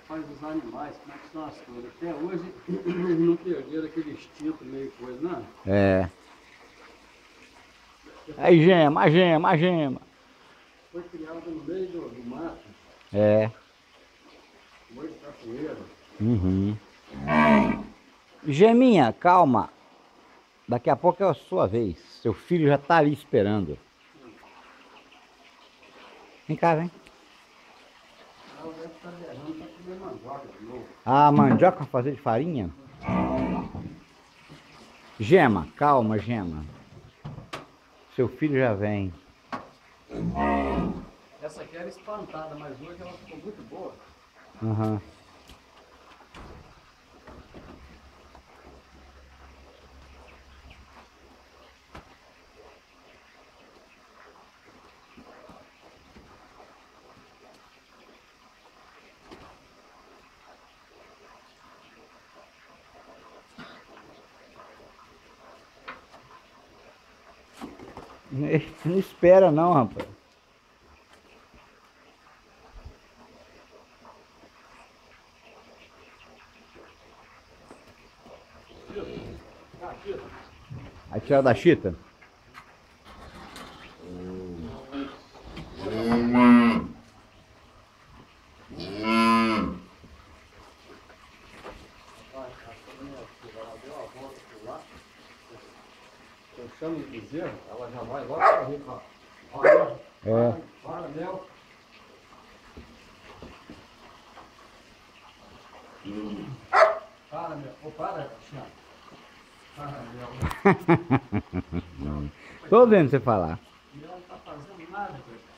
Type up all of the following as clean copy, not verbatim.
faz os animais, como é que são as coisas. Até hoje eles não perderam aquele instinto meio coisa, não? É. Aí, gema, a gema, a gema. Foi criado no meio do mato, É. foi capoeira. Uhum. Geminha, calma. Daqui a pouco é a sua vez. Seu filho já tá ali esperando. Vem cá, vem. Ela deve estar berrando para comer mandioca de novo. A mandioca pra fazer de farinha? Gema, calma, Gema. Seu filho já vem. Essa aqui era espantada, mas hoje ela ficou muito boa. Uhum. Não espera não, rapaz. Aí tirar da chita? Eu chamo de bezerro, ela já vai logo para rir, ó. Olha, É. para, Mel. Para, Mel. Ô, para, Cristiano. Para, Mel. Tô vendo você falar. Mel não tá fazendo nada, coitado.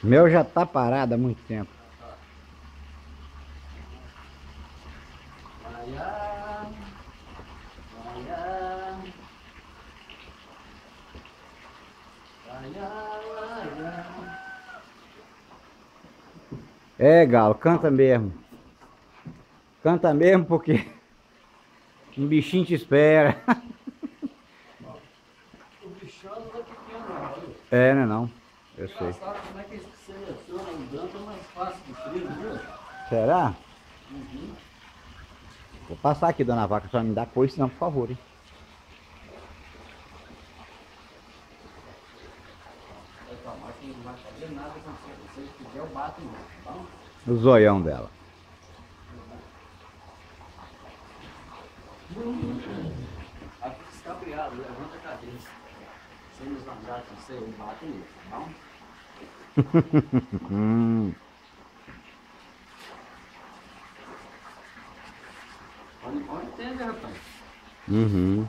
Meu já tá parado há muito tempo. Vai, É, Galo, canta mesmo. Canta mesmo porque um bichinho te espera. o bichão não é pequeno, não, viu? É, né não? Eu sei. Engraçado como é que eles selecionam o danto é mais fácil de frio, viu? Será? Uhum. Vou passar aqui, dona Vaca, só me dá coisa, não, por favor, hein? Vai tomar que não vai fazer nada com você. Se ele quiser, eu bato mesmo, tá bom? O zoião dela. Aí fica escabriado, levanta a cabeça. Sem nos andar com você, eu bato mesmo, tá bom? Pode entender, rapaz. Uhum.